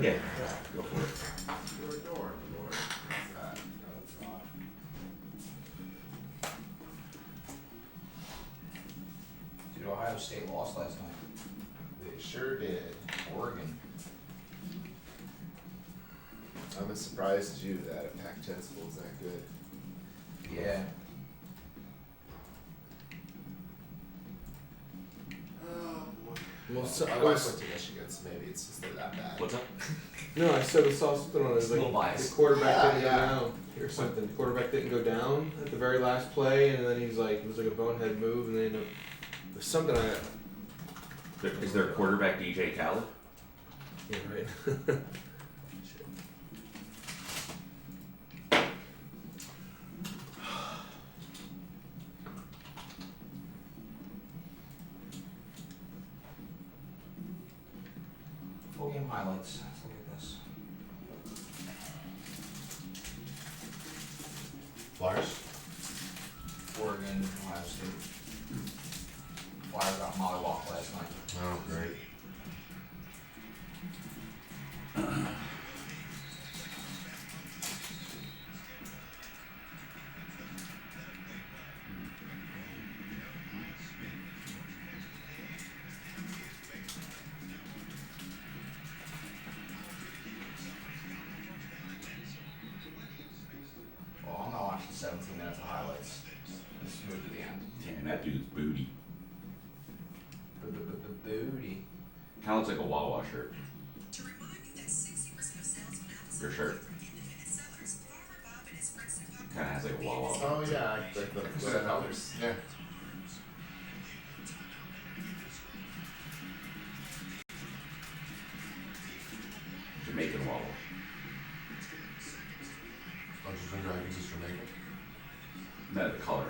shit? Yeah. Go for it. Door. What's that? No, it's not. Dude, Ohio State lost last night. They sure did. Oregon. I'm as surprised as you that a Pac-10 school's that good. Yeah. Oh boy. Well, so, My wife went to Michigan, so maybe it's just that bad. What's up? no, I saw something on it. It was Little like biased. the quarterback didn't Yeah. go down or something. The quarterback didn't go down at the very last play, and then he's like, it was like a bonehead move, and then it was something Is there a quarterback DJ Khaled? Yeah, right. Full game highlights. Let's look at this. Flyers? Oregon, Ohio State. Flyers got mollywopped last night. Oh, great. Well, I'm not watching 17 minutes of highlights. Let's move to the end. Damn, that dude's booty. Booty. Kind of looks like a Wawa shirt. Your shirt. Kind of has like a Wawa. Oh yeah, like the colors. Yeah. Jamaican Wawa. Dungeons and Dragons is Jamaican. No, the color.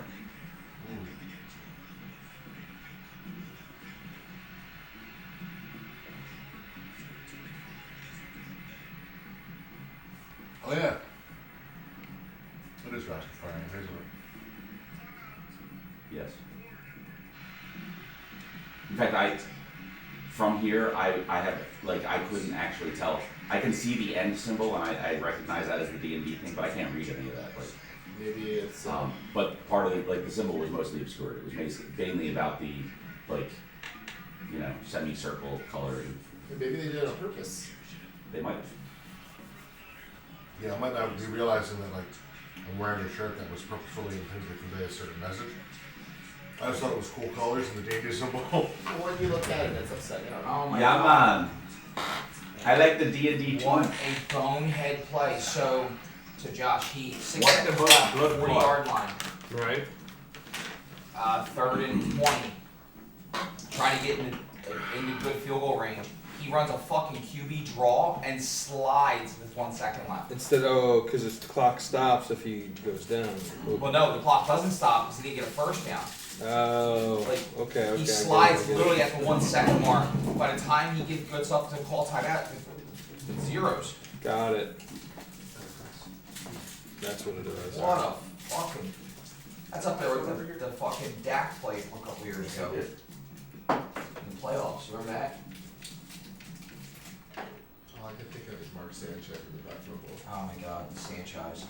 Oh yeah. It is Rastafarian, isn't it? Yes. In fact, from here, I have, like, I couldn't actually tell. I can see the end symbol, and I recognize that as the D&D thing, but I can't read any of that. Like, Maybe it's. but part of it, like, the symbol was mostly obscured. It was mainly about the, like, you know, semicircle coloring. Maybe they did it on purpose. They might have. Yeah, I might not be realizing that, like, I'm wearing a shirt that was purposefully intended to convey a certain message. I just thought it was cool colors and the D&D symbol. When you look at it, it's upsetting. Oh my Yeah, god. man. I like the D&D too. What a bonehead play. So, to Josh Heath, 6 What seconds the left, blood 40 clot. yard line. Right. 3rd and 20. Trying to get into good field goal range. He runs a fucking QB draw and slides with 1 second left. Instead, because the clock stops if he goes down. Well, no, the clock doesn't stop because he didn't get a first down. Oh, Like, okay. He slides literally at the 1 second mark. By the time he gets good stuff to call timeout, it's zeros. Got it. That's what it is. What a fucking. That's up there with the fucking Dak play from a couple years ago. In the playoffs, remember that? All I can think of is Mark Sanchez in the back football. Oh my god, Sanchez.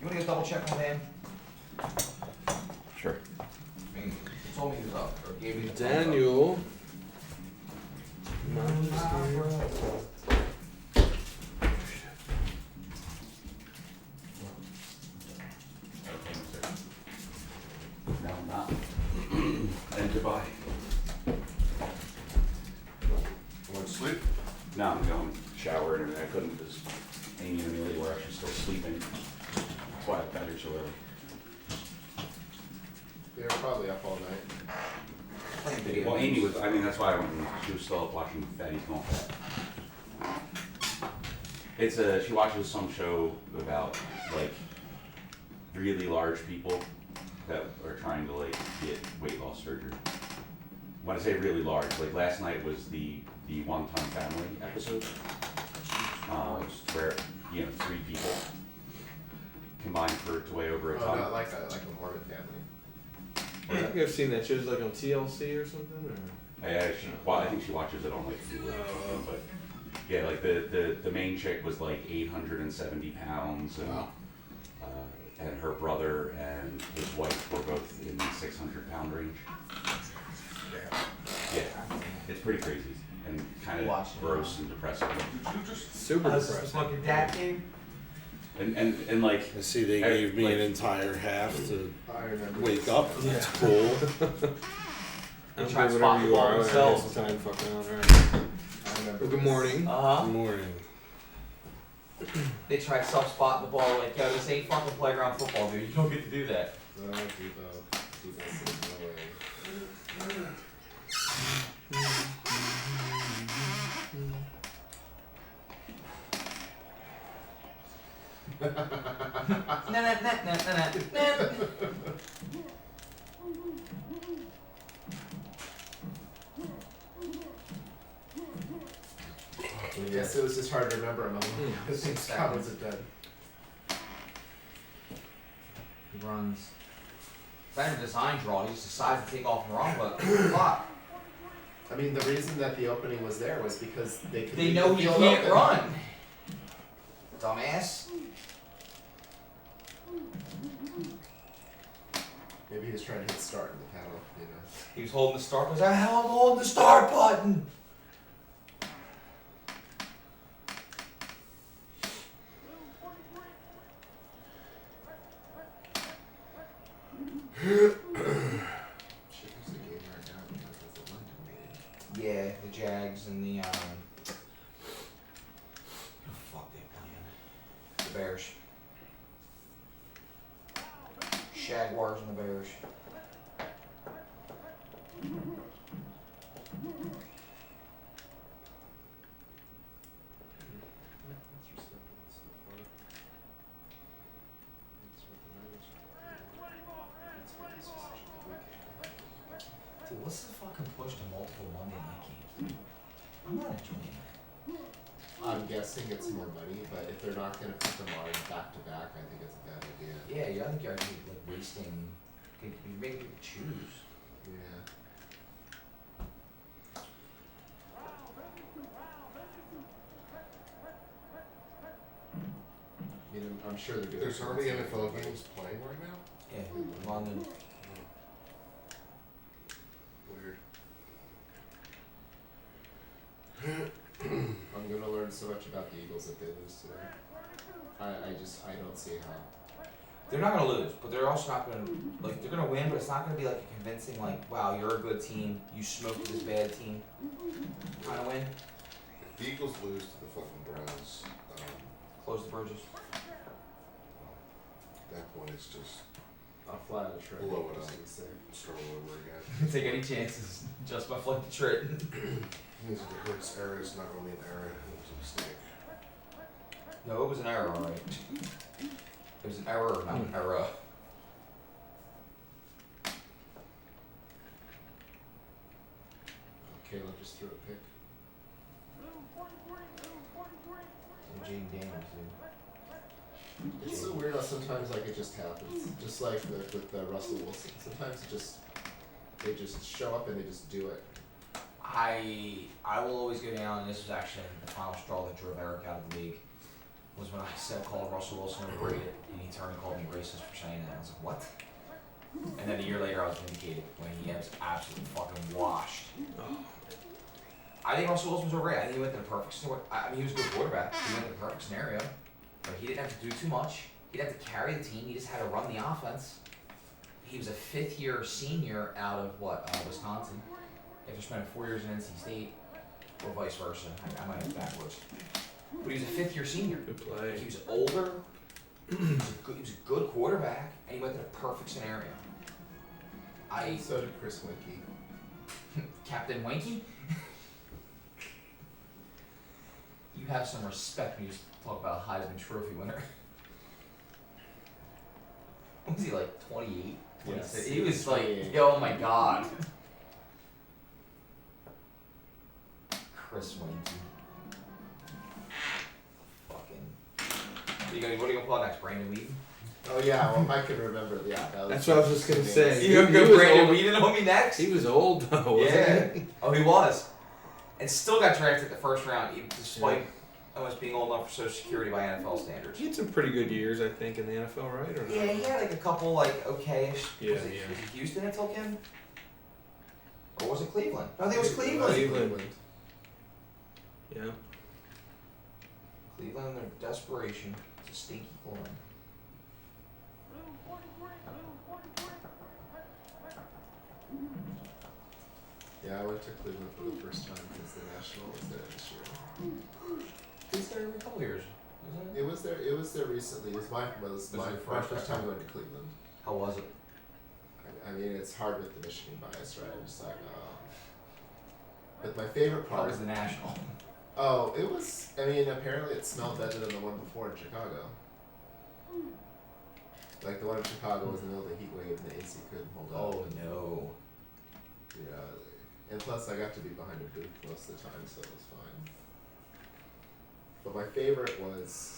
You wanna get a double check on him? Sure. I mean, he told me he was up, or gave me the thumbs up. Daniel. No, I'm not. And goodbye. Want to sleep? No, I'm going to shower and everything. I couldn't because Amy and Amelia were actually still sleeping. That's why I got here so early. They were probably up all night. Playing video Well, Amy games. was, I mean, that's why I went, she was still up watching Fatty's Gone Fat. It's she watches some show about, like, really large people that are trying to, like, get weight loss surgery. When I say really large, like, last night was the One-Ton Family episode, where, you know, 3 people combined to weigh over a Oh, ton. not like a Mormon family. I think I've seen that. She was like on TLC or something. Or? I think she watches it on like Hulu or something, but Yeah, like the main chick was like 870 pounds, and Wow. and her brother and his wife were both in the 600-pound range. Damn. Yeah, it's pretty crazy and kind of Watch it. gross and depressing. Did you just? Super This is the depressing. fucking dad game. And like, I see they Every- gave me like- an entire half to I remember. wake up. That's cool. I'm Try good to spot whatever the you ball are. I themselves. guess the time fucking on, right? I remember. Well, good morning. Uh-huh. Good morning. They tried self-spotting the ball, like, yo, this ain't fucking playground football, dude. You don't get to do that. Yes, it was just hard to remember among because things count as a dead. He runs. It's not even a design draw, he just decides to take off and run, but fuck. I mean, the reason that the opening was there was because they could They leave know the he field can't open. run. Dumbass. Maybe he was trying to hit start in the panel, you know. He was holding the start button. He's like, hell, I'm holding the start button. Shit, there's a game right now because it's a London game. Yeah, the Jags and the who the fuck they playing? The Bears. Jaguars and the Bears. Dude, what's the fucking push to multiple Monday night games, dude? I'm not enjoying that. I'm guessing it's more money, but if they're not going to put them on back to back, I think it's a bad idea. Yeah, I think you're actually like wasting. You're making people choose. Yeah. I mean, I'm sure they're doing. There's hardly NFL games playing right now. Yeah, London. Weird. I'm gonna learn so much about the Eagles if they lose today. I don't see how. They're not gonna lose, but they're also not gonna like. They're gonna win, but it's not gonna be like a convincing like, wow, you're a good team. You smoked this bad team. Kind of win. If the Eagles lose to the fucking Browns, Close the bridges. at that point it's just I'll fly out of Detroit. Blow it just up. to be safe. start all over again. Take any chances. Just by flipping the trick. Means that the Hurts error is not really an error, it was a mistake. No, it was an error, alright. It was an error, not an error. Caleb just threw a pick. And Jaden Daniels, dude. It's so weird how sometimes like it just happens. Just like with Russell Wilson. Sometimes they just show up and they just do it. I will always go down, and this was actually the final straw that drove Eric out of the league, was when I said called Russell Wilson overrated, and he turned and called me racist for saying that. I was like, what? And then a year later I was vindicated when he was absolutely fucking washed. I think Russell Wilson was overrated. I think he went to the perfect scenario. I mean, he was a good quarterback. He went to the perfect scenario. But he didn't have to do too much. He didn't have to carry the team. He just had to run the offense. He was a fifth-year senior out of, Wisconsin. After spending 4 years in NC State, or vice versa. I might have it backwards. But he was a fifth-year senior. Good play. He was older. He was a good quarterback, and he went to the perfect scenario. So did Chris Winkie. Captain Winky? You have some respect when you just talk about a Heisman Trophy winner. What was he, like 28? Yes, 26? He was like, 28. oh my god. Chris Winky. Fucking. What are you gonna pull out next? Brandon Wheaton? Oh yeah, well I can remember. Yeah, that was. That's what I was just gonna say. You gonna He go was Brandon old. Wheaton on me next? He was old though, wasn't Yeah. he? Oh, he was. and still got drafted the first round, even despite almost being old enough for Social Security by NFL standards. He had some pretty good years, I think, in the NFL, right? Or Yeah, he had like a couple like okayish. Yeah, Was it yeah. Houston that took him? Or was it Cleveland? No, I think it was Cleveland. Cleveland. Yeah. Cleveland, their desperation. It's a stinky corn. Yeah, I went to Cleveland for the first time because the National was there this year. He's there every couple years, isn't it? It was there. It was there recently. It was my it my first first time? time going to Cleveland. How was it? I mean, it's hard with the Michigan bias, right? I'm just like, But my favorite How part was the National? Oh, it was. I mean, apparently it smelled better than the one before in Chicago. Like the one in Chicago was in the middle of the heat wave and the AC couldn't hold up. Oh no. Yeah, and plus I got to be behind a booth most of the time, so it was fine. But my favorite was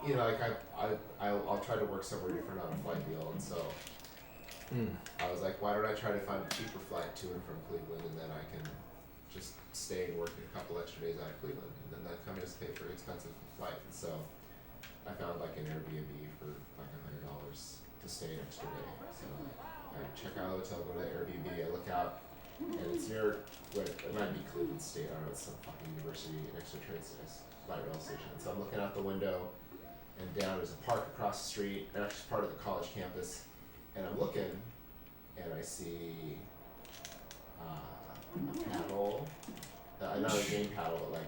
you know, like I'll try to work somewhere different on a flight deal, and so I was like, why don't I try to find a cheaper flight to and from Cleveland, and then I can just stay and work a couple extra days out of Cleveland, and then that company just pay for an expensive flight, and so I found like an Airbnb for like $100 to stay an extra day. So I check out the hotel, go to the Airbnb, I look out, and it's near what it might be Cleveland State, I don't know, it's some fucking university next to a train station, light rail station. So I'm looking out the window, and down there's a park across the street, and that's part of the college campus. And I'm looking, and I see a paddle, not a game paddle, but like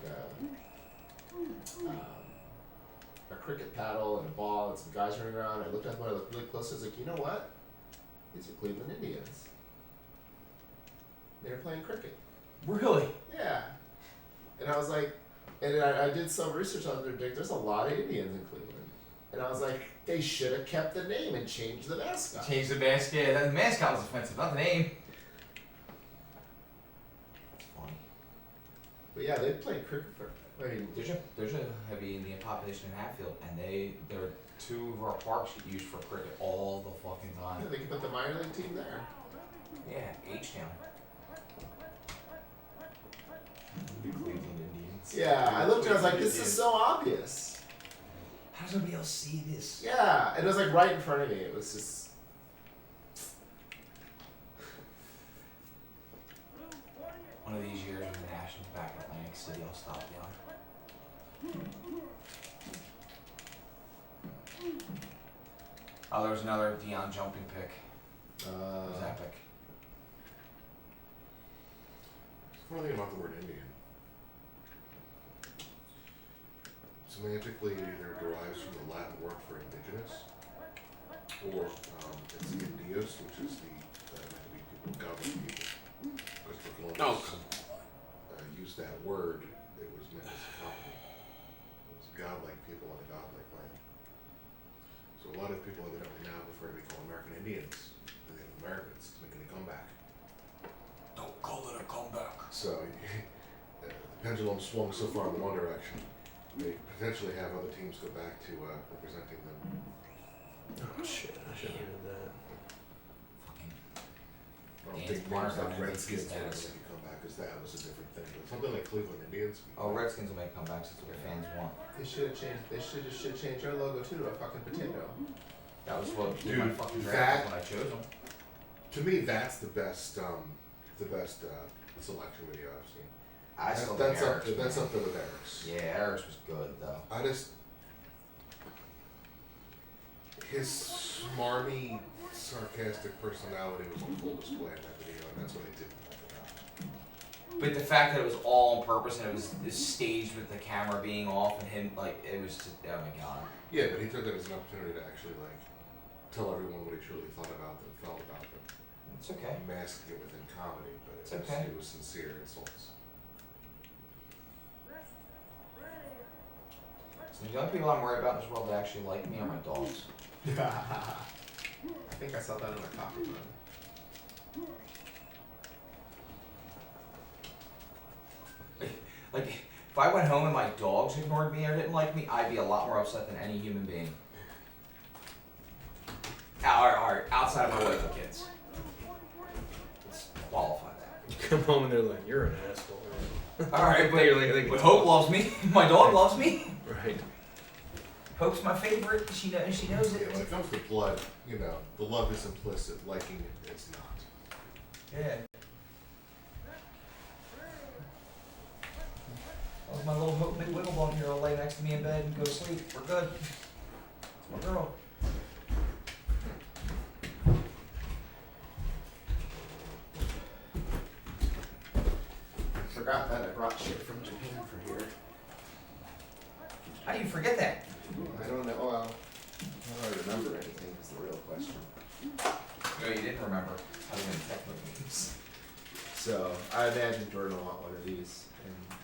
a cricket paddle and a ball and some guys running around. I looked at one, I looked really close, I was like, you know what? These are Cleveland Indians. They're playing cricket. Really? Yeah. And I was like, and then I did some research on their dick. There's a lot of Indians in Cleveland. And I was like, they should have kept the name and changed the mascot. Change the mascot. Yeah, the mascot was offensive, not the name. It's funny. But yeah, they played cricket for. I mean, There's a heavy Indian population in Hatfield, and there are two of our parks get used for cricket all the fucking time. yeah, they could put the minor league team there. Yeah, H-Town. The Cleveland Indians. Yeah, I looked and I was like, this is so obvious. How does nobody else see this? Yeah, and it was like right in front of me. It was just. One of these years when the Nationals back in Atlantic City, I'll stop yelling. Oh, there was another Deion jumping pick. It was epic. Funny thing about the word Indian. Semantically, it either derives from the Latin word for indigenous, or it's Indios, which is meant to be people, godlike people. Christopher Columbus used that word, it was meant as a compliment. It was godlike people on a godlike land. So a lot of people evidently now prefer to be called American Indians than Native Americans to make any comeback. Don't call it a comeback. So the pendulum swung so far in one direction. They potentially have other teams go back to representing them. Oh shit! I shouldn't have did that. Fucking. I don't Dan's think Barnes names like don't have Redskins the are going status. to come back, because that was a different thing. But something like Cleveland Indians. Oh, Redskins will make comebacks. That's what the fans want. They should have changed. They should change our logo too to a fucking potato. That was what Dude, my fucking that- draft when I chose them. To me, that's the best selection video I've seen. I still That's think up Eric's, that's man. up there with Eric's. Yeah, Eric's was good though. I just his smarmy, sarcastic personality was on full display in that video, and that's what I didn't like about it. But the fact that it was all on purpose and it was staged with the camera being off and him like it was just oh my god. Yeah, but he took that as an opportunity to actually like tell everyone what he truly thought about them, felt about them. It's okay. Masking it within comedy, but It's okay. it was sincere insults. So the only people I'm worried about in this world that actually like me are my dogs. I think I saw that in a coffee run. Like if I went home and my dogs ignored me or didn't like me, I'd be a lot more upset than any human being. Alright, outside of my wife and kids. Let's qualify that. come home and they're like, "You're an asshole." All right, but, You're like, but Hope loves me. My dog loves me. Right. Hope's my favorite. She knows Yeah, it. when it comes to blood, you know, the love is implicit, liking it is not. Yeah. Well, my little Hope McWigglebum here will lay next to me in bed and go to sleep. We're good. That's my girl. Forgot that I brought shit from Japan for here. How do you forget that? I don't know. Well, how do I remember anything is the real question. No, you didn't remember. I was in Tecmo games. So I imagine Jordan will want one of these,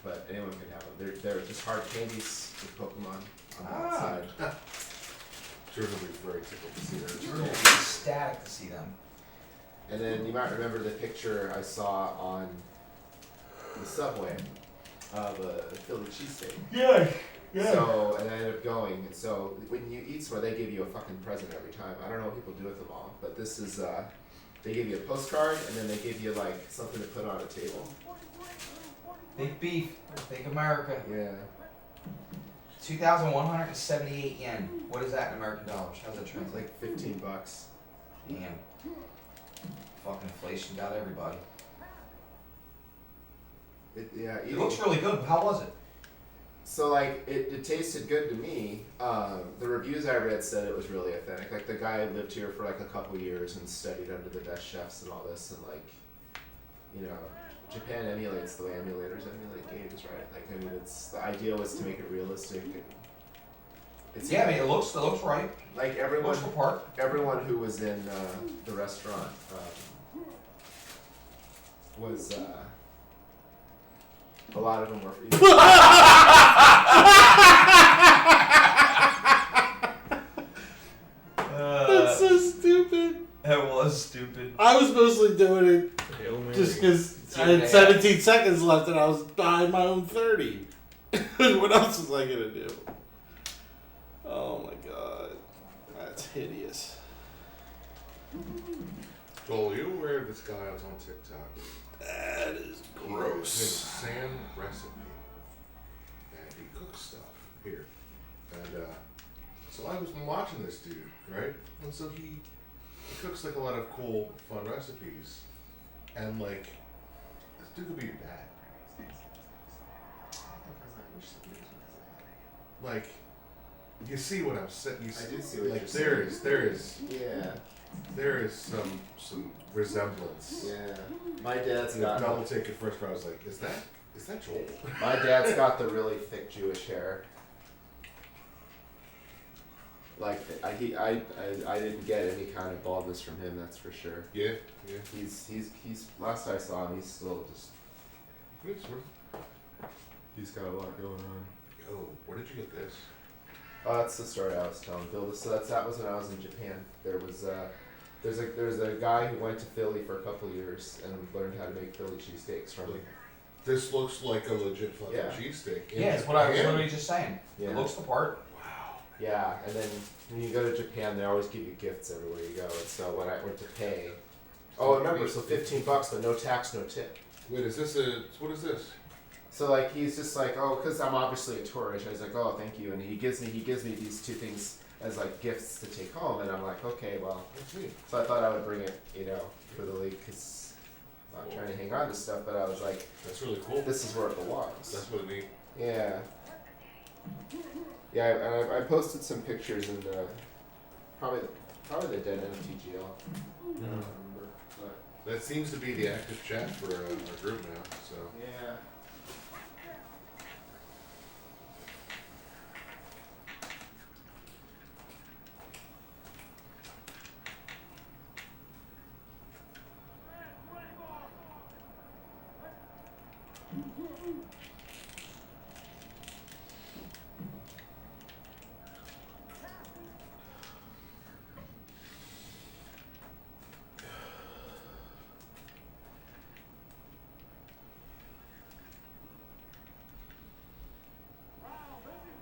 but anyone can have them. They're just hard candies with Pokemon on the outside. Jordan will be very tickled to see her. Jordan will be ecstatic to see them. And then you might remember the picture I saw on the subway of a Philly cheesesteak. Yeah. So, and I ended up going, and so when you eat somewhere, they give you a fucking present every time. I don't know what people do with them all, but this is, they give you a postcard, and then they give you, like, something to put on a table. Big beef. Big America. Yeah. 2,178 yen. What is that in American dollars? How's that It's translate? like $15. Damn. Fucking inflation got everybody. It looks really good. How was it? So like it tasted good to me. The reviews I read said it was really authentic. Like the guy lived here for like a couple years and studied under the best chefs and all this, and like, you know, Japan emulates the way emulators emulate games, right? Like I mean, it's the idea was to make it realistic and it's Yeah, I mean, it looks right. like It everyone looks the part. who was in the restaurant was a lot of them were. That's so stupid. It was stupid. I was mostly doing it Hail Mary. just because I had 17 seconds left and I was behind my own 30. What else was I gonna do? Oh my god, that's hideous. Joel, you aware of this guy I was on TikTok? That is His gross. Sam Recipe. And he cooks stuff here. And so I was watching this dude, right? And so he cooks like a lot of cool, fun recipes. And like, this dude could be your dad. Like, you see what I'm saying? I do see what like you're there is Yeah, there is some resemblance. yeah. My dad's And the got double take at first, but I was like, is that Joel? my dad's got the really thick Jewish hair. Like I didn't get any kind of baldness from him, that's for sure. Yeah, yeah. He's last I saw him, he's still just he's got a lot going on. Yo, where did you get this? Oh, that's the story I was telling Bill. So that was when I was in Japan. There was there's a guy who went to Philly for a couple years and learned how to make Philly cheesesteaks from. This looks like a legit fucking Yeah. cheesesteak. Yeah, it's what I was literally just saying. Yeah. It looks the part. Wow. Yeah, and then when you go to Japan, they always give you gifts everywhere you go. And so when I went to pay, remember, so $15, but no tax, no tip. Wait, what is this? So like he's just like, oh, because I'm obviously a tourist. I was like, oh, thank you, and he gives me these two things as like gifts to take home, and I'm like, okay, well, That's neat. so I thought I would bring it, you know, for the league because I'm trying to hang on to stuff, but I was like, That's really cool. this is where it belongs. That's really neat. Yeah. Yeah, I posted some pictures in the probably the dead NFTGL. I don't remember, but That seems to be the active chat for our group now. So yeah.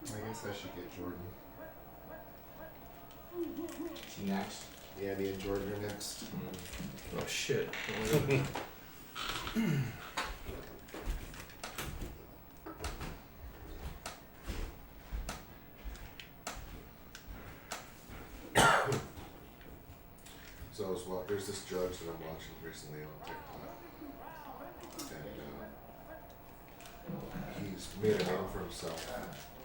I guess I should get Jordan. See next. Yeah, me and Jordan are next. Oh shit. So as well, there's this judge that I'm watching recently on TikTok, and he's made a name for himself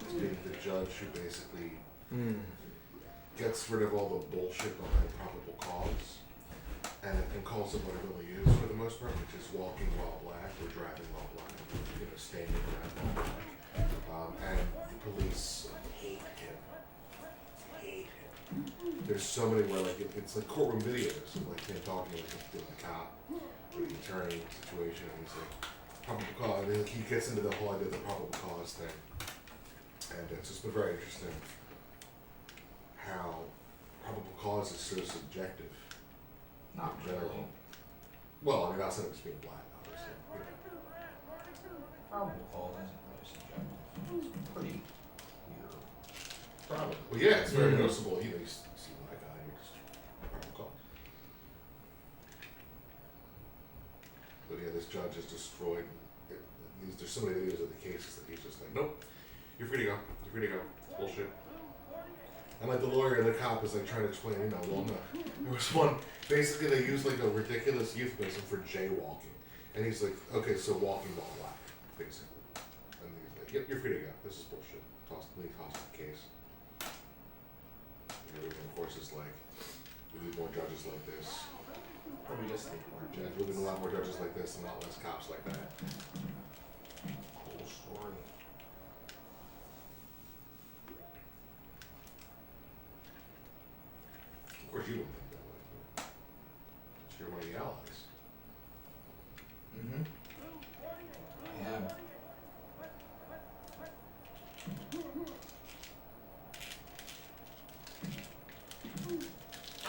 as being the judge who basically gets rid of all the bullshit behind probable cause and calls it what it really is for the most part, which is walking while black or driving while black, standing around while black. And the police hate him. There's so many where like it's like courtroom videos of like him talking like the cop or the attorney situation, and he's like probable cause, and then he gets into the whole idea of the probable cause thing, and it's just been very interesting how probable cause is so subjective. Not in general. really. Well, I mean, outside of just being black, obviously. Probable cause isn't really subjective. It's pretty clear. Probably. Well, yeah, it's very noticeable. You see a black guy, you're just probable cause. But yeah, this judge has destroyed. There's so many videos of the cases that he's just like, nope, you're free to go. You're free to go. Bullshit. And like the lawyer and the cop is like trying to explain, well, no. There was one, basically they used like a ridiculous euphemism for jaywalking. And he's like, okay, so walking while black, basically. And he's like, yep, you're free to go. This is bullshit. Toss the case. And everything, of course, is like, we need more judges like this. Or we just need more We judges. need a lot more judges like this and a lot less cops like that. Cool story. Of course, you wouldn't think that way, but you're one of the allies. Mm-hmm. Yeah.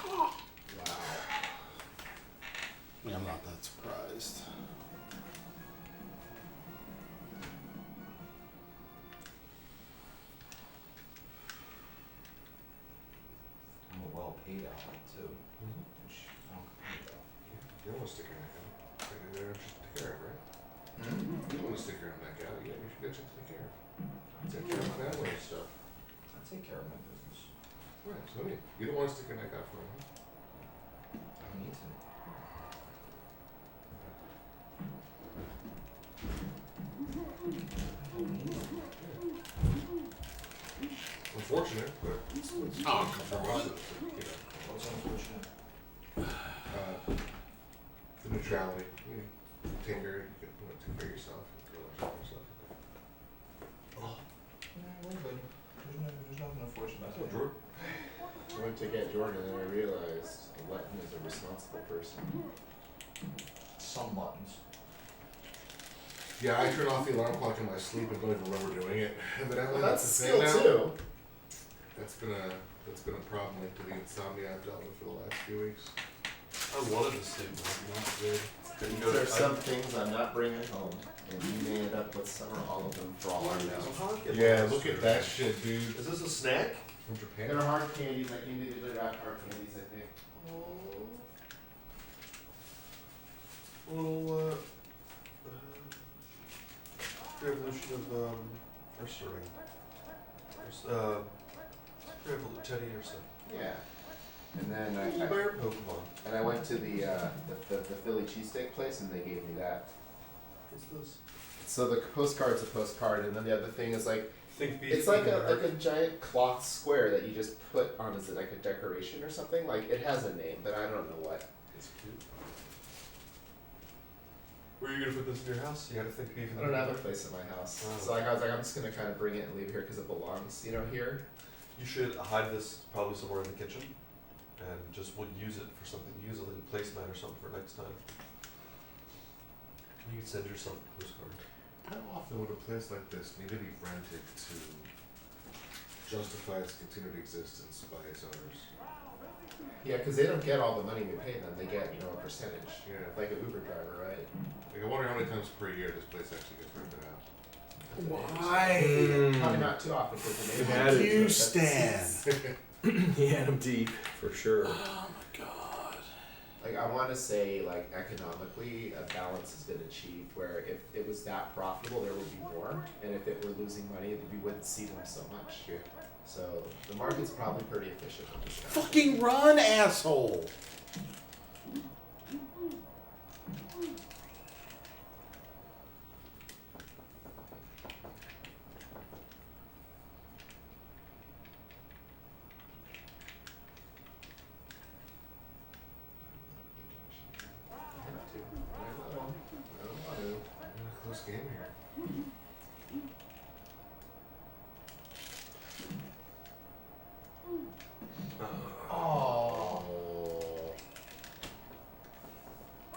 Wow. I mean, I'm not that surprised. I'm a well-paid ally too, which I don't complain about. You don't want to stick your neck out. You're there just to take care of, right? Mm-hmm. You don't want to stick your neck out. Yeah, you should get you to take care of. I Take care of my family and stuff. I take care of my business. Right, so you don't want to stick your neck out for him. I don't need to. I don't need to. Unfortunate, but it's Oh, for come us, What's unfortunate? the neutrality. You take care of yourself. Yourself. Yeah, we're good. There's nothing unfortunate about So, that. Jordan. I went to get Jordan and I realized Letton is a responsible person. Some buttons. Yeah, I turn off the alarm clock in my sleep and don't even remember doing it. Evidently, Well, that's a the skill thing now. too. That's been a problem linked to the insomnia I've dealt with for the last few weeks. I wanted to sleep, but I'm not good. There are some things I'm not bringing home, and you may end up with some or all of them for all I know. Yeah, look at that shit, dude. Is this a snack? From Japan. They're hard candies, like individually wrapped hard candies, I think. A little, revolution of, Ursaring. Teddy Ursa. Yeah. And then Little bear Pokemon. I went to the Philly cheesesteak place, and they gave me that. What's this? So the postcard's a postcard, and then the other thing is like Think beef. it's like a giant cloth square that you just put on as like a decoration or something. Like it has a name, but I don't know what. It's cute. Where are you gonna put this in your house? You gotta think beef. I don't have a place in my house, Oh. so like I was like I'm just gonna kind of bring it and leave it here because it belongs, here. You should hide this probably somewhere in the kitchen, and just we'll use it for something. Use it like a placemat or something for next time. You can send yourself a postcard. How often would a place like this need to be rented to justify its continued existence by its owners? Yeah, because they don't get all the money we pay them; they get a percentage, Yeah. like an Uber driver, right? Like, I wonder how many times per year this place actually gets rented out. Why? Probably not too often because the Had it. You stand. He had him deep for sure. Oh my god. Like, I want to say, like, economically, a balance has been achieved where if it was that profitable, there would be more, and if it were losing money, we wouldn't see them so much. Yeah. So the market's probably pretty efficient on this guy. Fucking run, asshole! Close game here. Oh.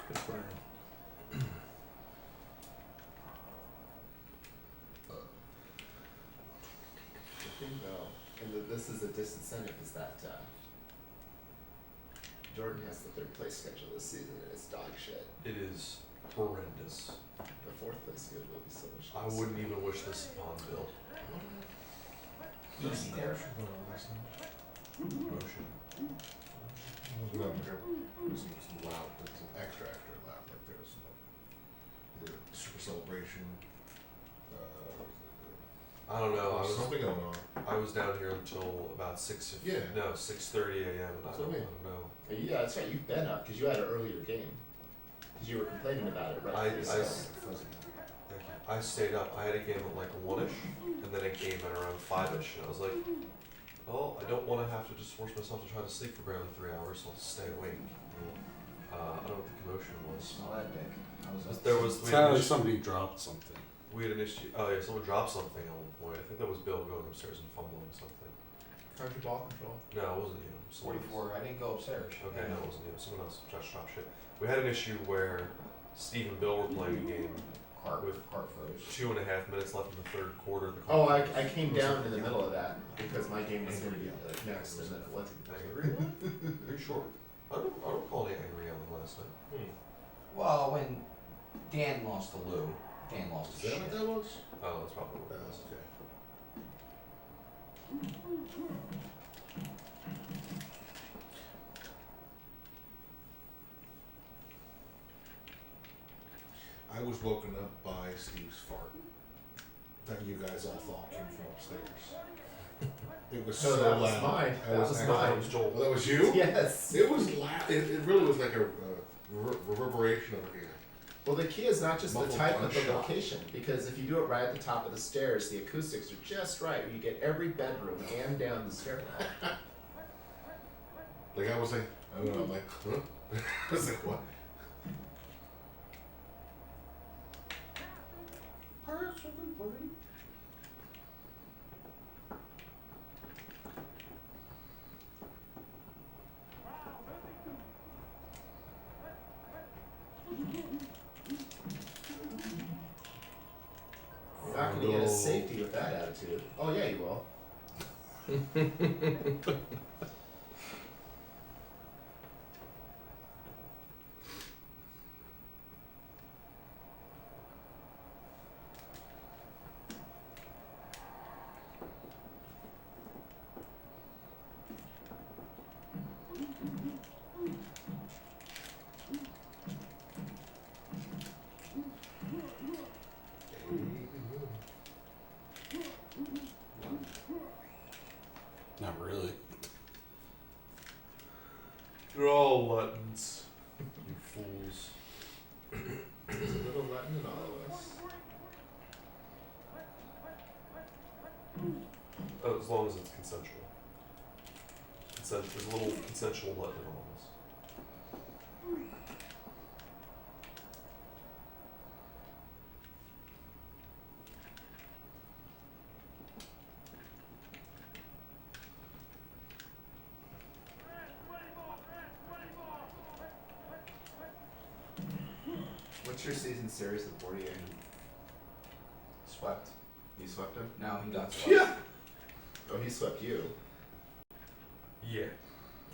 Good for him. The thing though, and this is a disincentive, is that Jordan has the third place schedule this season and it's dog shit. It is horrendous. The fourth place schedule will be so much I nicer. wouldn't even wish this upon Bill. Easy there. Motion. No, there's some loud, there's some extra loud. Like there's some super celebration. I don't know. There's something going on. I was down here until about 6:30 Yeah. a.m. and That's what I mean. don't know. Yeah, that's right. You've been up because you had an earlier game. Because you were complaining about it, right? I stayed up. I had a game at like 1ish, and then a game at around 5ish, and I was like, oh, I don't want to have to just force myself to try to sleep for barely 3 hours, so I'll stay awake. I don't know what the commotion was. It's not that big. I was up. There was It we had, sounded an like issue, somebody dropped something. we had an issue. Oh yeah, someone dropped something at one point. I think that was Bill going upstairs and fumbling something. How's your ball control? No, it wasn't you. Someone else. 44. I didn't go upstairs. Okay, Yeah. no, it wasn't you. Someone else just dropped shit. We had an issue where Steve and Bill were playing a game Cart with froze. 2.5 minutes left in the third quarter. The Oh, I came down in the middle of that because my game was going to be next and then it wasn't. Angry? Are you sure? I don't recall any angry yelling last night. Well, when Dan lost to Lou, Dan lost Is his that shit. what that was? Oh, that's probably what it was. Okay. I was woken up by Steve's fart that you guys all thought came from upstairs. It was so that was loud. mine. I That was actually- mine. That was Joel. Oh, that was you? Yes. It was loud. It really was like a reverberation of it. Well, the key is not just the Muffled type, but the gunshot. location. Because if you do it right at the top of the stairs, the acoustics are just right. You get every bedroom and down the stairwell. Like I was like, I don't know, I'm like, huh? I was like, what? You're not going to get a safety with that attitude. Oh, yeah, you will. Not really. You're all Luttons. You fools. There's a little Latin in all of us. Oh, as long as it's consensual. There's a little consensual Lutton in all of us. What's your season series with Bordier? Swept. You swept him? No, he got swept. Oh, he swept you. Yeah.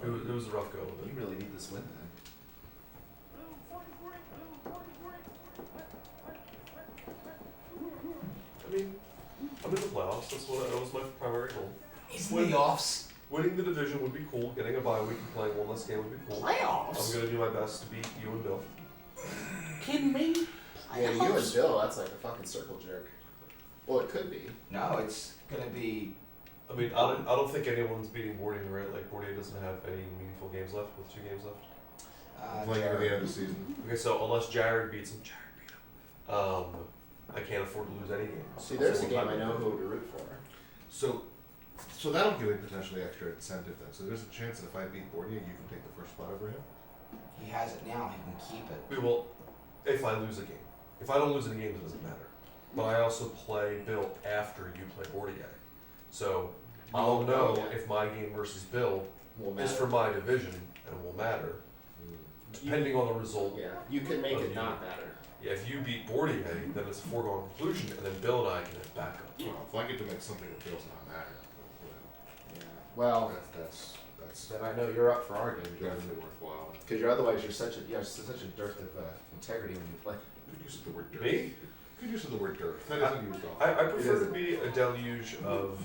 It was a rough go with You it. really need this win then. I mean, I'm in the playoffs. That was my primary goal. He's in the offs. winning the division would be cool. Getting a bye week and playing one less game would be cool. I'm Playoffs? gonna do my best to beat you and Bill. Kidding me? Yeah, you and Bill, that's like a fucking circle jerk. Well, it could be. No, it's gonna be. I mean, I don't think anyone's beating Bordian, right? Like, Bordian doesn't have any meaningful games left with 2 games left. Playing at the end of the season. Okay, so unless Jared beats him, I can't afford to lose any games. See, there's a So game I know who to root for. So that'll give me potentially extra incentive then. So there's a chance that if I beat Bordia, you can take the first spot over him? He has it now. He can keep it. We will, if I lose a game. If I don't lose any games, it doesn't matter. But I also play Bill after you play Bordia. So I'll know if my game versus Bill is for my division and will matter, depending on the result. Yeah, you can make it not matter. Yeah, if you beat Bordier, then it's a foregone conclusion, and then Bill and I can have backup. Well, if I get to make something that feels not matter, Yeah. Well, that's then I know you're up for our game, Jordan. definitely worthwhile. Because otherwise you're such a dearth of integrity when you play. Good use of the word dirt. Me? Good use of the word dirt. That isn't used often. I prefer to be a deluge of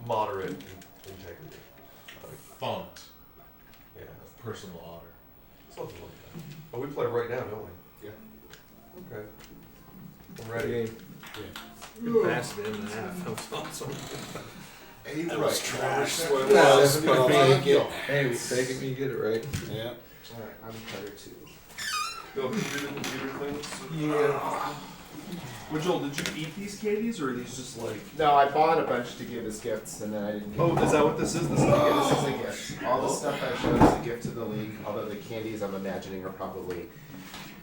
moderate integrity. Like, Font yeah, of personal honor. something like that. Oh, we play right now, don't we? Yeah. Okay. I'm Ready? ready. Game. Good pass at the end of the half. That was awesome. And he's That right. was trash. Well, What it was, that's but I'll fine. take it. Hey, we fake it when you get it right. Yeah. Alright, I'm player 2. Bill, can you do the computer things? Yeah. Well, Joel, did you eat these candies, or are these just like... No, I bought a bunch to give as gifts and then I didn't get Oh, is that what this is? This is Yeah, this is a gift. All the stuff I showed is a gift to the league, although the candies I'm imagining are probably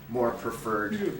more preferred